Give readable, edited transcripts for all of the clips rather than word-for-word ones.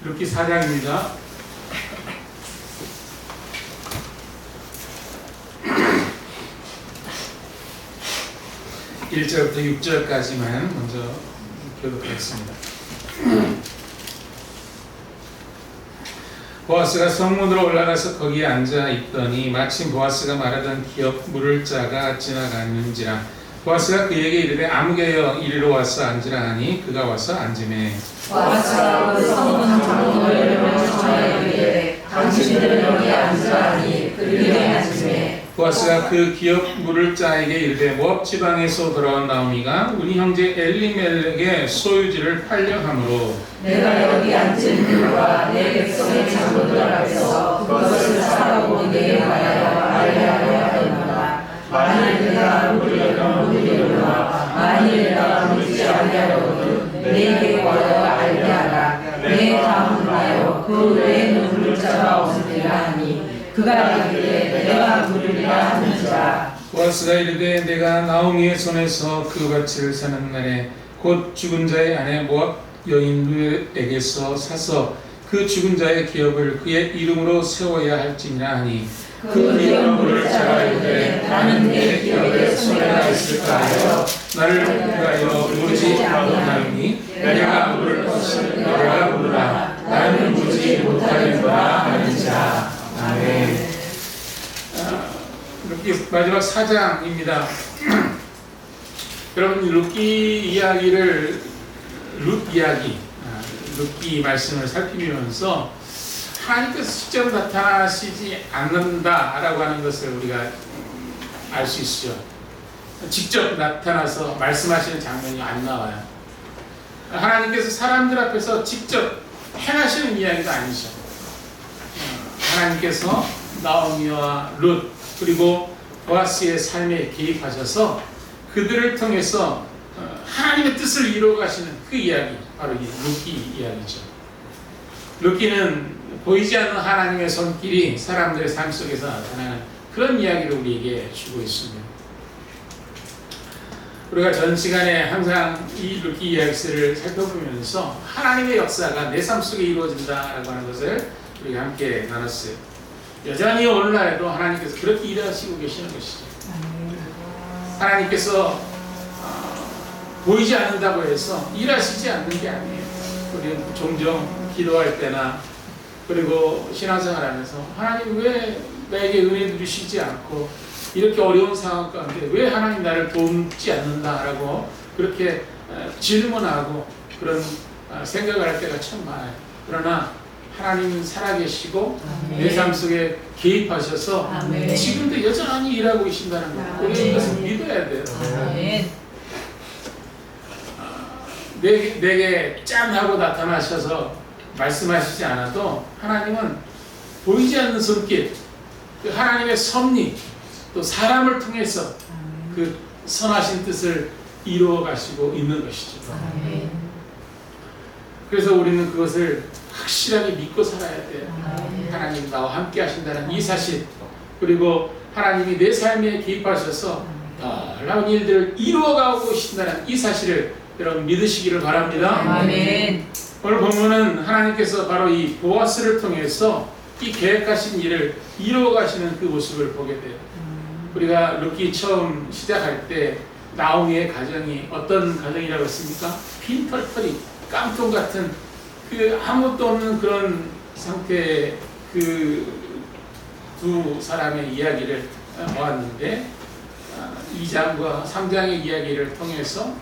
룻기 4장입니다. 1절부터 6절까지만 먼저 교독하겠습니다. 보아스가 성문으로 올라가서 거기에 앉아 있더니 마침 보아스가 말하던 기업 물을 자가 지나가는지라. 보아스가 그에게 이르되 아무개여 이리로 와서 앉으라 하니 그가 와서 앉으매 보아스가 그 성문 창문을 열며 저에게 이르되 당신들은 여기 앉으라 하니 그에게 앉으매. 보아스가 그 기업 물을 자에게 이르되 모압 지방에서 돌아온 나오미가 우리 형제 엘리멜렉의 소유지를 팔려 함으로 내가 여기 앉은 이유와 내 백성의 장로들 앞에서 그것을 사라고 내게 말하여 알게하려 하였노라. 만일 내가 물으려거나 만일 내가 물지 아니하려거든 내게 와여 알게 하라. 내 다음을 하여 그 외에는 물을 자가 없으리라 하니 그가 이르되 내가 물으리라 하는지라. 보아스가 이르되 내가 나오미의 손에서 그 밭을 사는 날에 곧 죽은 자의 아내 모압 여인에게서 사서 그 죽은 자의 기업을 그의 이름으로 세워야 할지니라 하니 그 기업 물을 자가 이르되 나는 내 기업에 손해가 있을까 하여 나를 위하여 물지 아니하니 내가 물을 것을 너가 물으라. 나는 물지 못하겠노라 하는지라. 아멘. 룻기 마지막 4장입니다. 여러분 룻기 이야기를 룻기 말씀을 살피면서 하나님께서 직접 나타나시지 않는다라고 하는 것을 우리가 알 수 있죠. 직접 나타나서 말씀하시는 장면이 안 나와요. 하나님께서 사람들 앞에서 직접 행하시는 이야기가 아니죠. 하나님께서 나오미와 룻 그리고 보아스의 삶에 개입하셔서 그들을 통해서 하나님의 뜻을 이루어가시는 그 이야기, 바로 이 룻기 이야기죠. 룻기는 보이지 않는 하나님의 손길이 사람들의 삶 속에서 나타나는 그런 이야기를 우리에게 주고 있습니다. 우리가 전 시간에 항상 이 룻기 이야기를 살펴보면서 하나님의 역사가 내 삶 속에 이루어진다라고 하는 것을 우리가 함께 나눴어요. 여전히 오늘날에도 하나님께서 그렇게 일하시고 계시는 것이죠. 하나님께서 보이지 않는다고 해서 일하시지 않는 게 아니에요. 우리는 종종 기도할 때나 그리고 신앙생활하면서 하나님 왜 나에게 은혜 누리시지 않고 이렇게 어려운 상황 가운데 왜 하나님 나를 돕지 않는다라고 그렇게 질문하고 그런 생각을 할 때가 참 많아요. 그러나 하나님은 살아계시고 내 삶 속에 개입하셔서 아멘. 지금도 여전히 일하고 계신다는 거 우리 이것을 믿어야 돼요. 아멘. 내게 짠 하고 나타나셔서 말씀하시지 않아도 하나님은 보이지 않는 손길, 그 하나님의 섭리, 또 사람을 통해서 그 선하신 뜻을 이루어 가시고 있는 것이죠. 아멘. 그래서 우리는 그것을 확실하게 믿고 살아야 돼요. 아멘. 하나님 나와 함께 하신다는 이 사실, 그리고 하나님이 내 삶에 개입하셔서 놀라운 일들을 이루어가고 계신다는 이 사실을 여러분 믿으시기를 바랍니다. 아멘. 오늘 본문은 하나님께서 바로 이 보아스를 통해서 이 계획하신 일을 이루어가시는 그 모습을 보게 돼요. 우리가 룻기 처음 시작할 때 나오미의 가정이 어떤 가정이라고 했습니까? 빈털터리 깡통 같은 그 아무것도 없는 그런 상태의 그 두 사람의 이야기를 보았는데 2장과 3장의 이야기를 통해서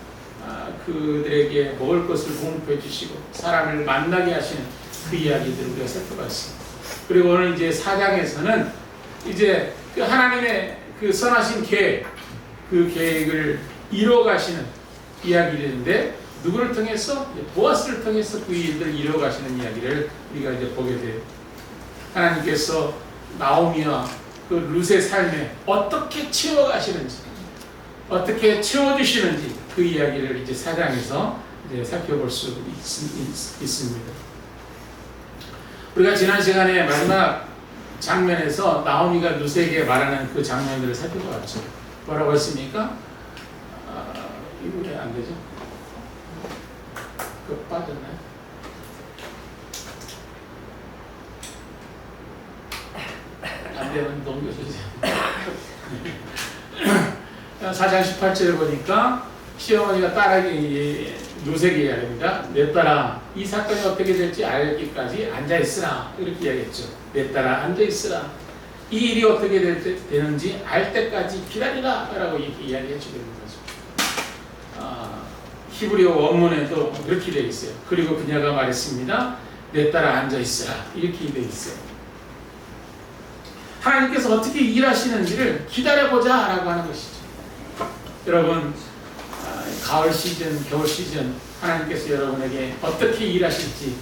그들에게 먹을 것을 공급해 주시고 사람을 만나게 하시는 그 이야기들을 우리가 살펴봤습니다. 그리고 오늘 이제 4장에서는 이제 그 하나님의 그 선하신 계획, 그 계획을 이루어가시는 이야기인데 누구를 통해서? 보아스를 통해서 그 일들을 이루어가시는 이야기를 우리가 이제 보게 돼요. 하나님께서 나오미와 그 룻의 삶에 어떻게 채워가시는지, 어떻게 채워주시는지 그 이야기를 이제 4장에서 이제 살펴볼 수 있습니다. 우리가 지난 시간에 마지막 장면에서 나오미가 룻에게 말하는 그 장면들을 살펴봤죠. 뭐라고 했습니까? 이거 왜 안 되죠? 그거 빠졌나요? 안 되면 넘겨주세요. 4장 18절에 보니까 시어머니가 딸에게 루세게 이야기합니다. 내 딸아, 이 사건이 어떻게 될지 알기까지 앉아있으라. 이렇게 이야기했죠. 내 딸아, 앉아있으라. 이 일이 어떻게 되는지 알 때까지 기다리라. 라고 이렇게 이야기해 주고 있는 거죠. 히브리어 원문에도 그렇게 되어 있어요. 그리고 그녀가 말했습니다. 내 딸아, 앉아있으라. 이렇게 되어 있어요. 하나님께서 어떻게 일하시는지를 기다려보자. 라고 하는 것이죠. 여러분, 가을 시즌, 겨울 시즌 하나님께서 여러분에게 어떻게 일하실지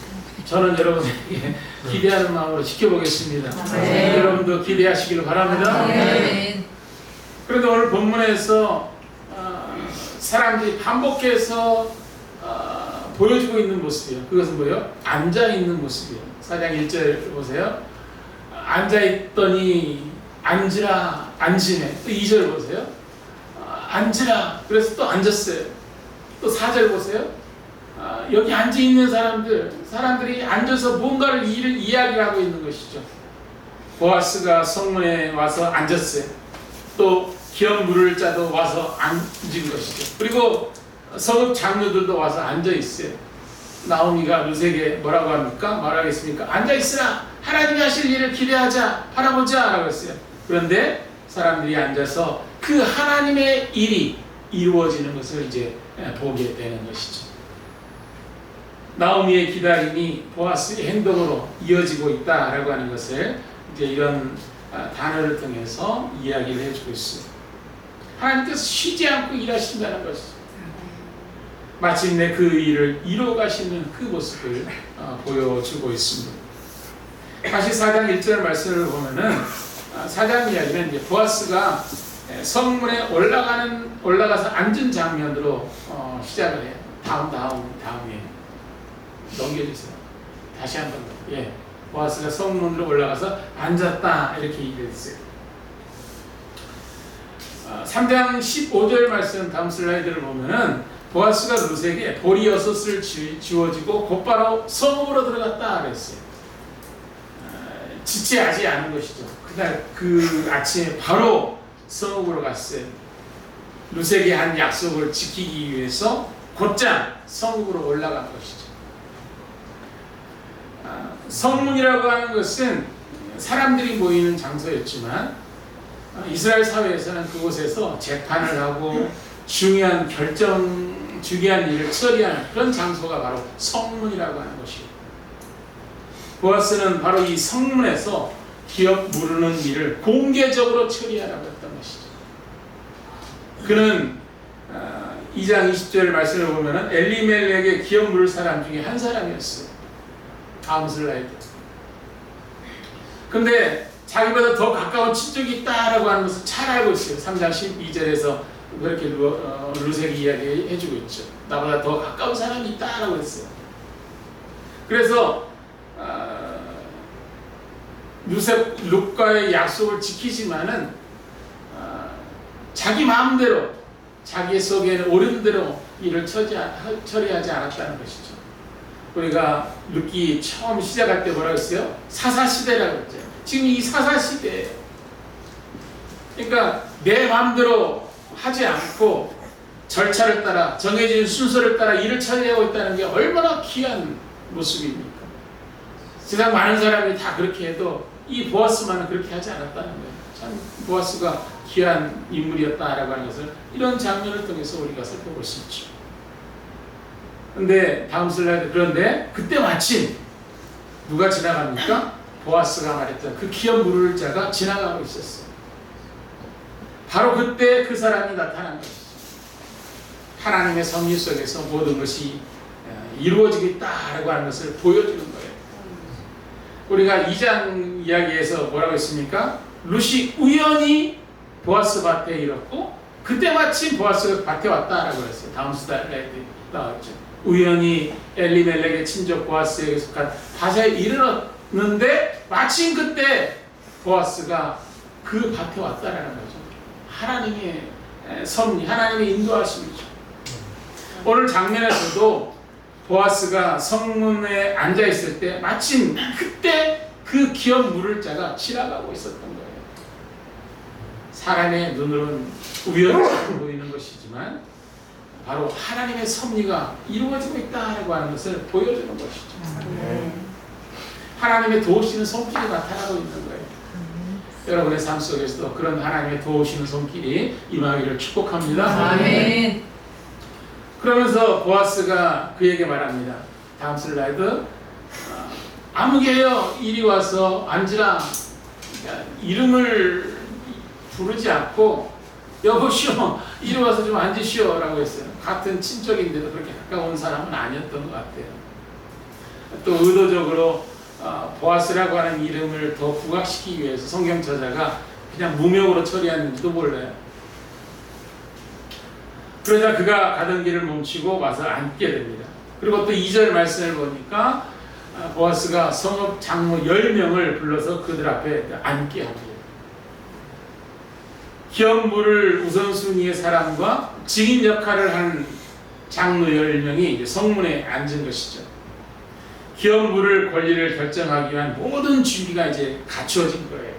저는 여러분에게 기대하는 마음으로 지켜보겠습니다. 네. 여러분도 기대하시길 바랍니다. 네. 그런데 오늘 본문에서 사람들이 반복해서 보여주고 있는 모습이에요. 그것은 뭐예요? 앉아있는 모습이에요. 4장 1절 보세요. 앉아있더니 앉으라, 앉으네. 또 2절 보세요. 앉으라. 그래서 또 앉았어요. 또 4절 보세요. 여기 앉아있는 사람들이 앉아서 뭔가를 이야기를 하고 있는 것이죠. 보아스가 성문에 와서 앉았어요. 또 기업 물을 자도 와서 앉은 것이죠. 그리고 성읍 장로들도 와서 앉아있어요. 나오미가 루세에게 뭐라고 합니까? 말하겠습니까? 앉아있으라. 하나님이 하실 일을 기대하자. 바라보자. 라고 했어요. 그런데 사람들이 앉아서 그 하나님의 일이 이루어지는 것을 이제 보게 되는 것이죠. 나오미의 기다림이 보아스의 행동으로 이어지고 있다라고 하는 것을 이제 이런 단어를 통해서 이야기를 해주고 있어요. 하나님께서 쉬지 않고 일하신다는 것이죠. 마침내 그 일을 이루어가시는 그 모습을 보여주고 있습니다. 다시 4장 1절 말씀을 보면은 4장 이야기는 이제 보아스가 성문에 올라가서 앉은 장면으로 시작을 해요. 다음에 넘겨주세요. 다시 한 번 더. 예. 보아스가 성문으로 올라가서 앉았다. 이렇게 얘기했어요. 3장 15절 말씀 다음 슬라이드를 보면은 보아스가 루세에게 보리 6을 지워지고 곧바로 성읍으로 들어갔다. 그랬어요. 지체하지 않은 것이죠. 그날 그 아침에 바로 성읍으로 갔어요. 루세에게 한 약속을 지키기 위해서 곧장 성읍으로 올라간 것이죠. 성문이라고 하는 것은 사람들이 모이는 장소였지만 이스라엘 사회에서는 그곳에서 재판을 하고 중요한 일을 처리하는 그런 장소가 바로 성문이라고 하는 것이에요. 보아스는 바로 이 성문에서 기업 무르는 일을 공개적으로 처리하라고 했던 것이죠. 그는 2장 20절 말씀을 보면 엘리멜렉의 기업 물을 사람 중에 한 사람이었어요. 다음 슬라이드. 근데 자기보다 더 가까운 친족이 있다라고 하는 것을 잘 알고 있어요. 3장 12절에서 그렇게 루세기 이야기 해주고 있죠. 나보다 더 가까운 사람이 있다라고 했어요. 그래서 룻과의 약속을 지키지만은 자기 마음대로 자기 속에는 옳은 대로 일을 처리하지 않았다는 것이죠. 우리가 룻기 처음 시작할 때 뭐라고 했어요? 사사시대라고 했죠. 지금 이 사사시대예요. 그러니까 내 마음대로 하지 않고 절차를 따라 정해진 순서를 따라 일을 처리하고 있다는 게 얼마나 귀한 모습입니까? 세상 많은 사람이 다 그렇게 해도 이 보아스만은 그렇게 하지 않았다는 거예요. 참 보아스가 귀한 인물이었다라고 하는 것을 이런 장면을 통해서 우리가 살펴볼 수 있죠. 근데 다음 슬라이드. 그런데 그때 마침 누가 지나갑니까? 보아스가 말했던 그 기업 물을 자가 지나가고 있었어요. 바로 그때 그 사람이 나타난 것이죠. 하나님의 섭리 속에서 모든 것이 이루어지겠다라고 하는 것을 보여주는 거예요. 우리가 2장 이야기에서 뭐라고 했습니까? 룻이 우연히 보아스 밭에 이뤘고 그때 마침 보아스가 밭에 왔다라고 했어요. 다음 슬라이드에 나왔죠. 우연히 엘리멜렉의 친족 보아스에게 속한 밭에 이르렀는데 마침 그때 보아스가 그 밭에 왔다라는 거죠. 하나님의 섭리, 하나님의 인도하심이죠. 오늘 장면에서도 보아스가 성문에 앉아 있을 때 마침 그때 그 기업 물을 자가 지나가고 있었던 거예요. 사람의 눈으로는 우연치 보이는 것이지만 바로 하나님의 섭리가 이루어지고 있다라고 하는 것을 보여주는 것이죠. 하나님의 도우시는 손길이 나타나고 있는 거예요. 여러분의 삶 속에서도 그런 하나님의 도우시는 손길이 임하기를 축복합니다. 아멘. 그러면서 보아스가 그에게 말합니다. 다음 슬라이드. 아무개여 이리 와서 앉으라. 이름을 부르지 않고 여보시오 이리 와서 좀 앉으시오 라고 했어요. 같은 친척인데도 그렇게 가까운 사람은 아니었던 것 같아요. 또 의도적으로 보아스라고 하는 이름을 더 부각시키기 위해서 성경 저자가 그냥 무명으로 처리했는지도 몰라요. 그러자 그가 가던 길을 멈추고 와서 앉게 됩니다. 그리고 또 2절 말씀을 보니까 보아스가 성읍 장로 10명을 불러서 그들 앞에 앉게 합니다. 기업물을 우선순위의 사람과 증인 역할을 한 장로 10명이 성문에 앉은 것이죠. 기업물을 권리를 결정하기 위한 모든 준비가 이제 갖추어진 거예요.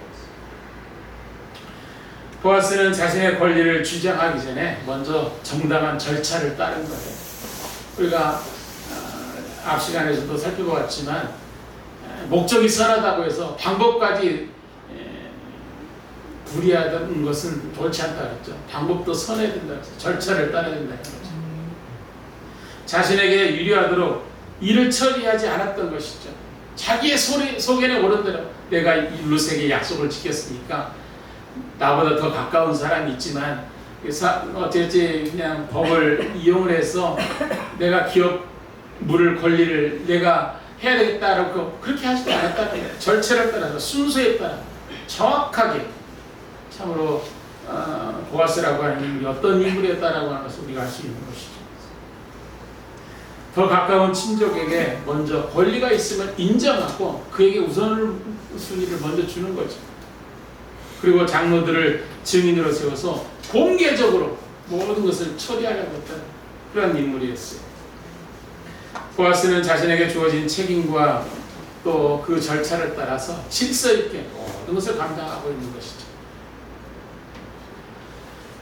보아스는 자신의 권리를 주장하기 전에 먼저 정당한 절차를 따른 거예요. 우리가 앞 시간에서도 살펴보았지만 목적이 선하다고 해서 방법까지 불이하던 것은 옳지 않다 그랬죠. 방법도 선해야 된다 그랬죠. 절차를 따라야 된다 그랬죠. 자신에게 유리하도록 일을 처리하지 않았던 것이죠. 자기의 속에는 오른 대로 내가 룰색의 약속을 지켰으니까 나보다 더 가까운 사람이 있지만 어쨌든 그냥 법을 이용을 해서 내가 기업 물을 권리를 내가 해야 되겠다라고 그렇게 하지도 않았다는 거예요. 절차를 따라서 순서에 따라 정확하게 참으로 보아스라고 하는 인물이 어떤 인물이었다라고 하는 것을 우리가 알 수 있는 것이죠. 더 가까운 친족에게 먼저 권리가 있음을 인정하고 그에게 우선순위를 먼저 주는 거죠. 그리고 장로들을 증인으로 세워서 공개적으로 모든 것을 처리하려고 했던 그런 인물이었어요. 보아스는 자신에게 주어진 책임과 또 그 절차를 따라서 질서 있게 모든 것을 감당하고 있는 것이죠.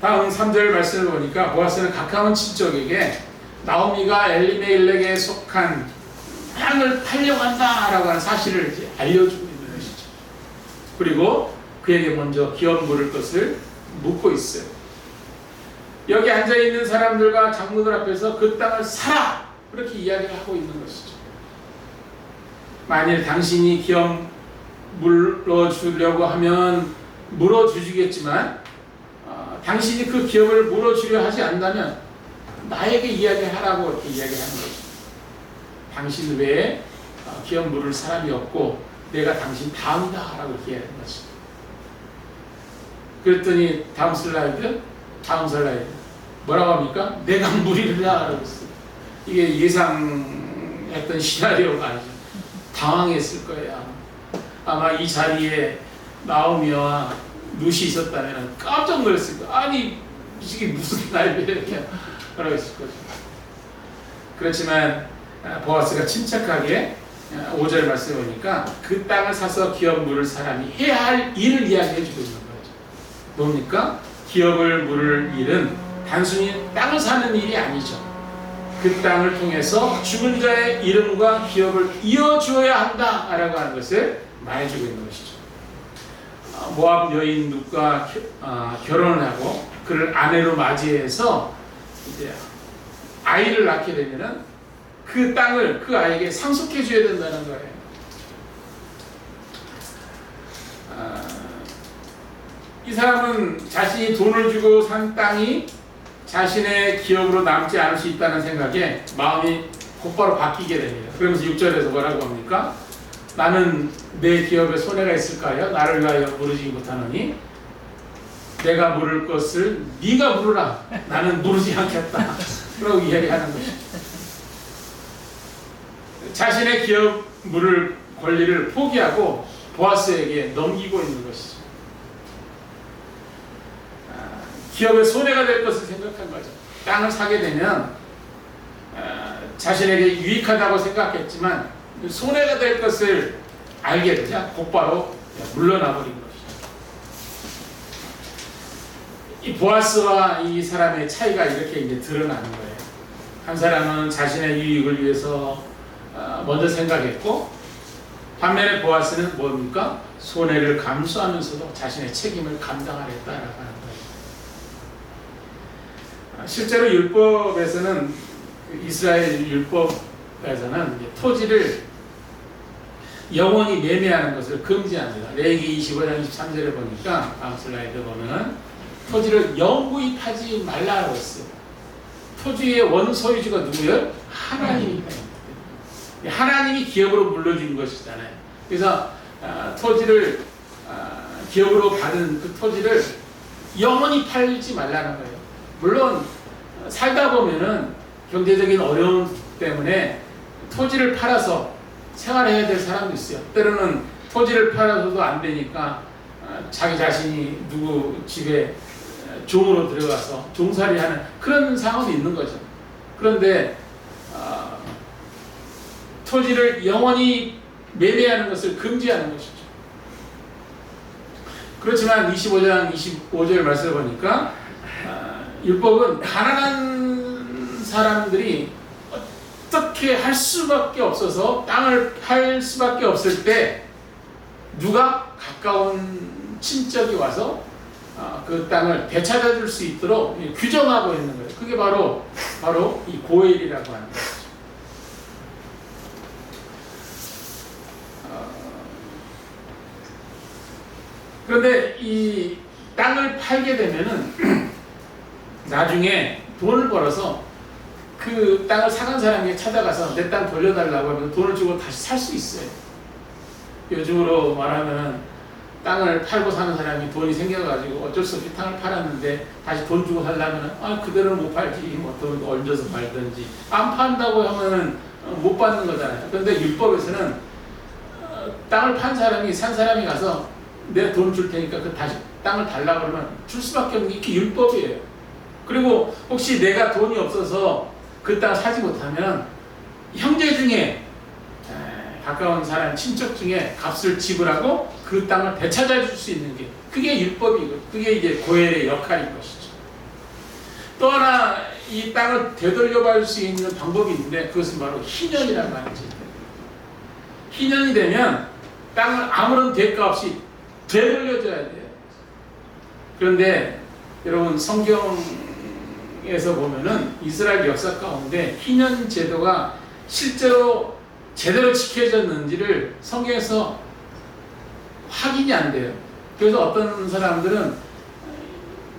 다음 3절 말씀을 보니까 보아스는 가까운 친족에게 나오미가 엘리멜렉에 속한 땅을 팔려간다 라고 하는 사실을 이제 알려주고 있는 것이죠. 그리고 그에게 먼저 기업 물을 것을 묻고 있어요. 여기 앉아있는 사람들과 장로들 앞에서 그 땅을 사라! 그렇게 이야기를 하고 있는 것이죠. 만일 당신이 기업 물어주려고 하면 물어주시겠지만 당신이 그 기업을 물어주려 하지 않는다면 나에게 이야기하라고 이렇게 이야기하는 거죠. 당신 외에 기업 물을 사람이 없고 내가 당신 다음이다 라고 이렇게 이야기하는 거죠. 그랬더니 다음 슬라이드 뭐라고 합니까? 내가 물이라 라고 했어요. 이게 예상했던 시나리오가 아니죠. 당황했을 거예요. 아마 이 자리에 나오미와 룻이 있었다면 깜짝 놀랐을 거예요. 아니 이게 무슨 날벼락이야 라고 했을 거죠. 그렇지만 보아스가 침착하게 5절 말씀을 보니까 그 땅을 사서 기업 물을 사람이 해야 할 일을 이야기해 주고 있는 거죠. 뭡니까? 기업을 물을 일은 단순히 땅을 사는 일이 아니죠. 그 땅을 통해서 죽은 자의 이름과 기업을 이어주어야 한다라고 하는 것을 말해주고 있는 것이죠. 모압 여인 룻과 결혼을 하고 그를 아내로 맞이해서 이제 아이를 낳게 되면은 그 땅을 그 아이에게 상속해 줘야 된다는 거예요. 이 사람은 자신이 돈을 주고 산 땅이 자신의 기업으로 남지 않을 수 있다는 생각에 마음이 곧바로 바뀌게 됩니다. 그러면서 6절에서 뭐라고 합니까? 나는 내 기업에 손해가 있을까요? 나를 위하여 물으지 못하노니 내가 물을 것을 네가 물으라. 나는 물으지 않겠다. 라고 이야기하는 것이죠. 자신의 기업 물을 권리를 포기하고 보아스에게 넘기고 있는 것이죠. 기업에 손해가 될 것을 생각한 거죠. 땅을 사게 되면 자신에게 유익하다고 생각했지만 손해가 될 것을 알게 되자 곧바로 물러나 버린 것이죠. 이 보아스와 이 사람의 차이가 이렇게 이제 드러나는 거예요. 한 사람은 자신의 유익을 위해서 먼저 생각했고, 반면에 보아스는 뭡니까? 손해를 감수하면서도 자신의 책임을 감당하겠다라고 하는 거예요. 실제로 율법에서는, 이스라엘 율법에서는 토지를 영원히 매매하는 것을 금지합니다. 레위기 25장 23절에 보니까, 다음 슬라이드 보면 토지를 영구히 파지 말라고 했어요. 토지의 원소유주가 누구예요? 하나님입니다. 하나님이 기업으로 물려준 것이잖아요. 그래서 토지를 기업으로 받은 그 토지를 영원히 팔지 말라는 거예요. 물론 살다 보면은 경제적인 어려움 때문에 토지를 팔아서 생활해야 될 사람도 있어요. 때로는 토지를 팔아서도 안 되니까 자기 자신이 누구 집에 종으로 들어가서 종살이하는 그런 상황도 있는 거죠. 그런데 토지를 영원히 매매하는 것을 금지하는 것이죠. 그렇지만 25장 25절 말씀을 보니까 율법은 가난한 사람들이 어떻게 할 수밖에 없어서 땅을 팔 수밖에 없을 때 누가 가까운 친척이 와서 그 땅을 되찾아 줄 수 있도록 규정하고 있는 거예요. 그게 바로 이 고엘이라고 하는 거죠. 그런데 이 땅을 팔게 되면은 나중에 돈을 벌어서 그 땅을 사간 사람에게 찾아가서 내 땅 돌려달라고 하면 돈을 주고 다시 살 수 있어요. 요즘으로 말하면 땅을 팔고 사는 사람이 돈이 생겨가지고 어쩔 수 없이 땅을 팔았는데 다시 돈 주고 살려면 그대로는 못 팔지, 뭐 돈 얹어서 팔든지, 안 판다고 하면은 못 받는 거잖아요. 그런데 율법에서는 땅을 판 사람이 산 사람이 가서 내가 돈 줄 테니까 그 다시 땅을 달라고 그러면 줄 수밖에 없는 게 율법이에요. 그리고 혹시 내가 돈이 없어서 그 땅을 사지 못하면 형제 중에 가까운 사람, 친척 중에 값을 지불하고 그 땅을 되찾아 줄 수 있는 게, 그게 율법이고, 그게 이제 고엘의 역할인 것이죠. 또 하나 이 땅을 되돌려받을 수 있는 방법이 있는데, 그것은 바로 희년이라는 말이죠. 희년이 되면 땅을 아무런 대가 없이 되돌려줘야 돼요. 그런데 여러분, 성경에서 보면은 이스라엘 역사 가운데 희년 제도가 실제로 제대로 지켜졌는지를 성경에서 확인이 안 돼요. 그래서 어떤 사람들은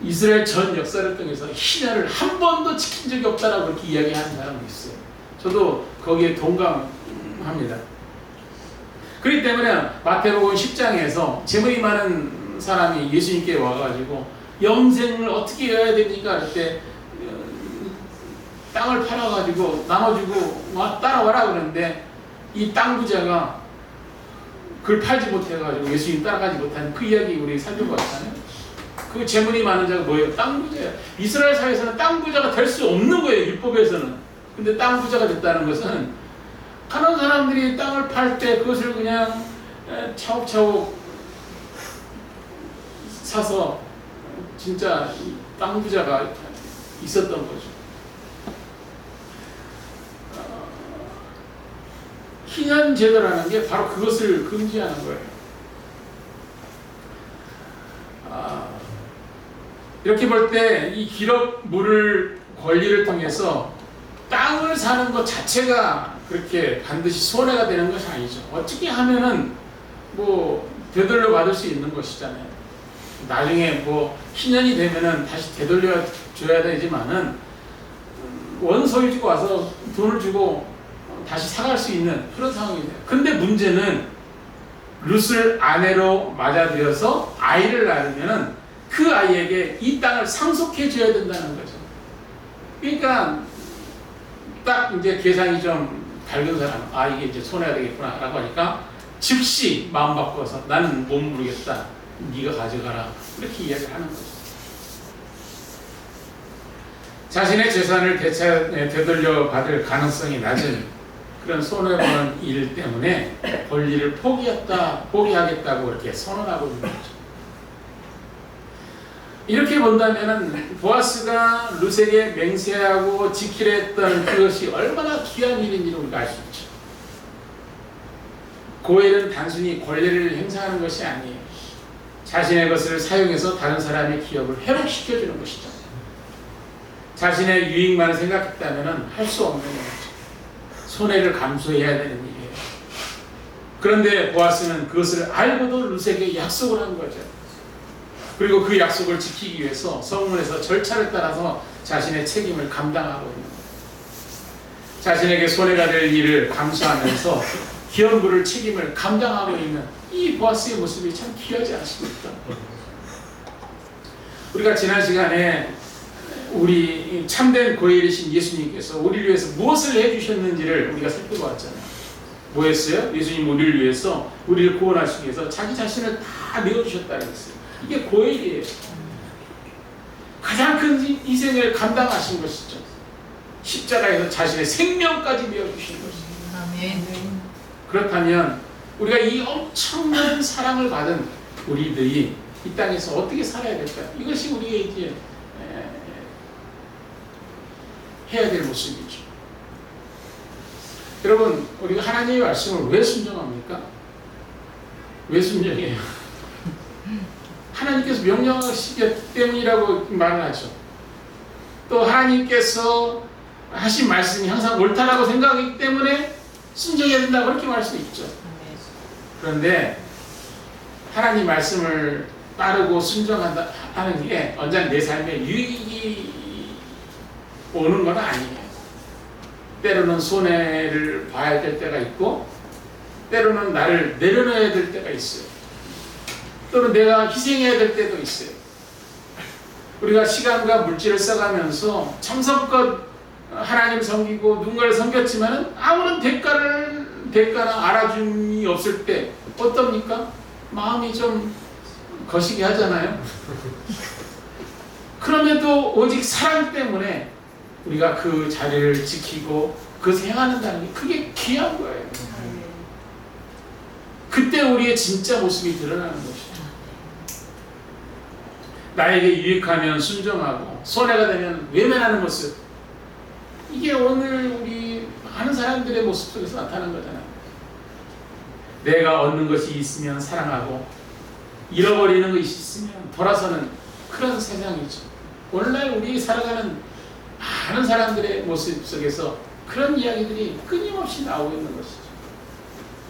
이스라엘 전 역사를 통해서 희년을 한 번도 지킨 적이 없다라고 그렇게 이야기하는 사람도 있어요. 저도 거기에 동감합니다. 그렇기 때문에 마태복음 10장에서 재물이 많은 사람이 예수님께 와가지고 영생을 어떻게 해야 됩니까? 할 때 땅을 팔아가지고 나눠주고 따라와라 그러는데, 이 땅 부자가 그걸 팔지 못해가지고 예수님 따라가지 못하는 그 이야기 우리 살펴봤잖아요. 그 재물이 많은 자가 뭐예요? 땅 부자예요. 이스라엘 사회에서는 땅 부자가 될 수 없는 거예요, 율법에서는. 근데 땅 부자가 됐다는 것은 가난한 사람들이 땅을 팔 때 그것을 그냥 차곡차곡 사서 진짜 땅 부자가 있었던 거죠. 희년 제도라는 게 바로 그것을 금지하는 거예요. 이렇게 볼 때 이 기록 물을 권리를 통해서 땅을 사는 것 자체가 그렇게 반드시 손해가 되는 것이 아니죠. 어떻게 하면은 뭐 되돌려 받을 수 있는 것이잖아요. 나중에 뭐 희년이 되면은 다시 되돌려 줘야 되지만은 원소유주가 와서 돈을 주고 다시 사갈 수 있는 그런 상황이에요. 근데 문제는 룻을 아내로 맞아들여서 아이를 낳으면은 그 아이에게 이 땅을 상속해 줘야 된다는 거죠. 그러니까 딱 이제 계산이 좀 밝은 사람, 이게 이제 손해가 되겠구나 라고 하니까 즉시 마음 바꿔서 나는 못 모르겠다, 네가 가져가라, 이렇게 이야기를 하는 거죠. 자신의 재산을 되돌려 받을 가능성이 낮은 그런 손해보는 일 때문에 권리를 포기하겠다고 이렇게 선언하고 있는 거죠. 이렇게 본다면은 보아스가 룻에게 맹세하고 지키려 했던 그것이 얼마나 귀한 일인지를 우리가 알 수 있죠. 고엘은 단순히 권리를 행사하는 것이 아니에요. 자신의 것을 사용해서 다른 사람의 기업을 회복시켜주는 것이죠. 자신의 유익만 생각했다면 할 수 없는 거죠. 손해를 감수해야 되는 일이에요. 그런데 보아스는 그것을 알고도 룻에게 약속을 한 거죠. 그리고 그 약속을 지키기 위해서 성문에서 절차를 따라서 자신의 책임을 감당하고 있는 거예요. 자신에게 손해가 될 일을 감수하면서 기업부를 책임을 감당하고 있는 이 보아스의 모습이 참 귀하지 않습니까? 우리가 지난 시간에 우리 참된 고엘이신 예수님께서 우리를 위해서 무엇을 해주셨는지를 우리가 살펴보았잖아요. 뭐였어요? 예수님 우리를 위해서, 우리를 구원하시기 위해서 자기 자신을 다 내어주셨다는 것이에요. 이게 고엘이에요. 가장 큰 희생을 감당하신 것이죠. 십자가에서 자신의 생명까지 내어주신 것이죠. 아멘. 그렇다면 우리가 이 엄청난 사랑을 받은 우리들이 이 땅에서 어떻게 살아야 될까요? 이것이 우리의 이제 해야 될 모습이죠. 여러분, 우리가 하나님의 말씀을 왜 순종합니까? 왜 순종해요? 하나님께서 명령하시기 때문이라고 말을 하죠. 또 하나님께서 하신 말씀이 항상 옳다라고 생각하기 때문에 순종해야 된다고 그렇게 말할 수 있죠. 그런데 하나님 말씀을 따르고 순종한다 하는 게 언제나 내 삶에 유익이 오는 건 아니에요. 때로는 손해를 봐야 될 때가 있고, 때로는 나를 내려놔야 될 때가 있어요. 또는 내가 희생해야 될 때도 있어요. 우리가 시간과 물질을 써가면서 정성껏 하나님 섬기고 누군가를 섬겼지만 아무런 대가나 알아줌이 없을 때 어떻습니까? 마음이 좀 거시기 하잖아요. 그럼에도 오직 사랑 때문에 우리가 그 자리를 지키고 그것을 행하는다는 게 그게 귀한 거예요. 그때 우리의 진짜 모습이 드러나는 것이죠. 나에게 유익하면 순종하고 손해가 되면 외면하는 모습, 이게 오늘 우리 많은 사람들의 모습 속에서 나타나는 거잖아요. 내가 얻는 것이 있으면 사랑하고 잃어버리는 것이 있으면 돌아서는 그런 세상이죠. 오늘날 우리 살아가는 많은 사람들의 모습 속에서 그런 이야기들이 끊임없이 나오고 있는 것이죠.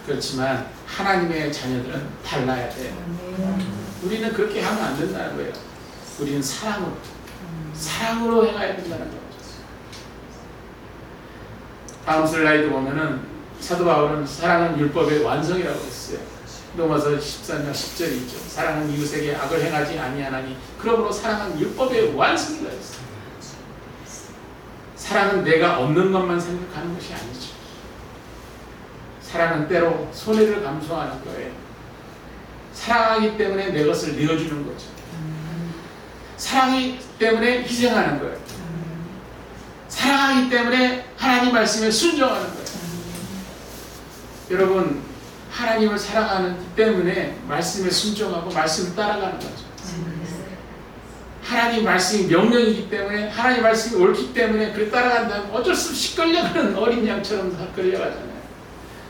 그렇지만 하나님의 자녀들은 달라야 돼요. 우리는 그렇게 하면 안 된다는 거예요. 우리는 사랑으로 행해야 된다는 거죠. 다음 슬라이드 보면은 사도 바울은 사랑은 율법의 완성이라고 했어요. 로마서 14장 10절이 있죠. 사랑은 이웃에게 악을 행하지 아니하나니 그러므로 사랑은 율법의 완성이라 했어요. 사랑은 내가 얻는 것만 생각하는 것이 아니죠. 사랑은 때로 손해를 감수하는 거예요. 사랑하기 때문에 내 것을 내어주는 거죠. 사랑하기 때문에 희생하는 거예요. 사랑하기 때문에 하나님 말씀에 순종하는 거예요. 여러분, 하나님을 사랑하기 때문에 말씀에 순종하고 말씀을 따라가는 거죠. 하나님 말씀이 명령이기 때문에, 하나님 말씀이 옳기 때문에 그걸 따라간다면 어쩔 수 없이 끌려가는 어린 양처럼 다 끌려가잖아요.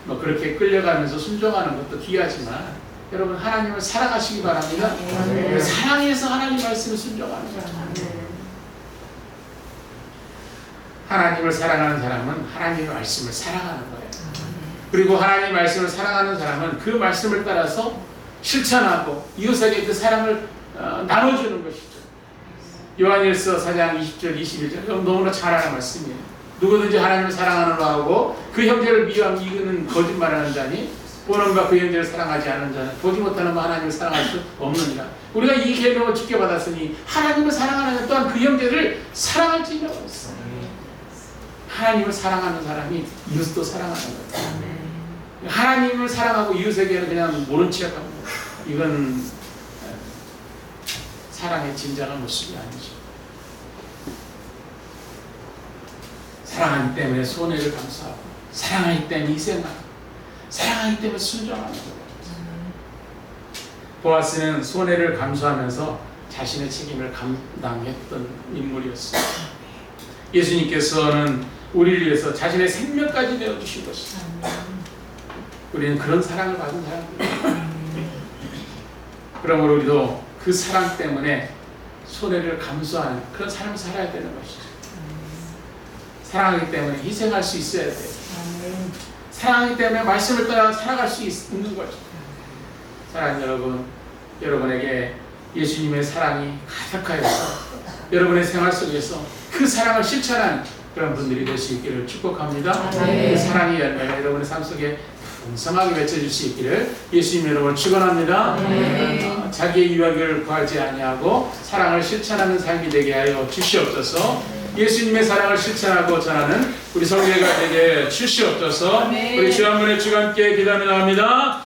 뭐 그렇게 끌려가면서 순종하는 것도 귀하지만 여러분, 하나님을 사랑하시기 바랍니다. 사랑해서 하나님 말씀을 순종하는 거예요. 하나님을 사랑하는 사람은 하나님의 말씀을 사랑하는 거예요. 그리고 하나님 말씀을 사랑하는 사람은 그 말씀을 따라서 실천하고 이웃에게 그 사랑을 나눠주는 것이죠. 요한일서 4장 20절 21절 너무나 잘 아는 말씀이에요. 누구든지 하나님을 사랑하는 하고 그 형제를 미워하면 이는 거짓말하는 자니 보는 바 그 형제를 사랑하지 않는 자는 보지 못하는 바 하나님을 사랑할 수 없느니라. 우리가 이 계명을 주께 받았으니 하나님을 사랑하는 또한 그 형제를 사랑할지니라고 했어요. 하나님을 사랑하는 사람이 이웃도 사랑하는 거예요. 하나님을 사랑하고 이웃에게는 그냥 모른 척하는 거예요. 이건 사랑의 진정한 모습이 아니죠. 사랑하기 때문에 손해를 감수하고, 사랑하기 때문에 희생하고, 사랑하기 때문에 순종하는 거예요. 보아스는 손해를 감수하면서 자신의 책임을 감당했던 인물이었어요. 예수님께서는 우리를 위해서 자신의 생명까지 내어주신 것이죠. 우리는 그런 사랑을 받은 사람들이에요. 그러므로 우리도 그 사랑 때문에 손해를 감수하는 그런 삶을 살아야 되는 것이죠. 사랑하기 때문에 희생할 수 있어야 돼요. 사랑하기 때문에 말씀을 따라 살아갈 수 있는 거죠. 사랑하는 여러분, 여러분에게 예수님의 사랑이 가득하여서 여러분의 생활 속에서 그 사랑을 실천하는 그런 분들이 될 수 있기를 축복합니다. 그 사랑의 열매가 여러분의 삶 속에 풍성하게 맺혀질 수 있기를 예수님 여러분을 축원합니다. 자기의 유익을 구하지 아니하고 사랑을 실천하는 삶이 되게 하여 주시옵소서. 예수님의 사랑을 실천하고 전하는 우리 성도가 되게 주시옵소서. 우리 주 한 분의 주가 함께 기도하며 나갑니다.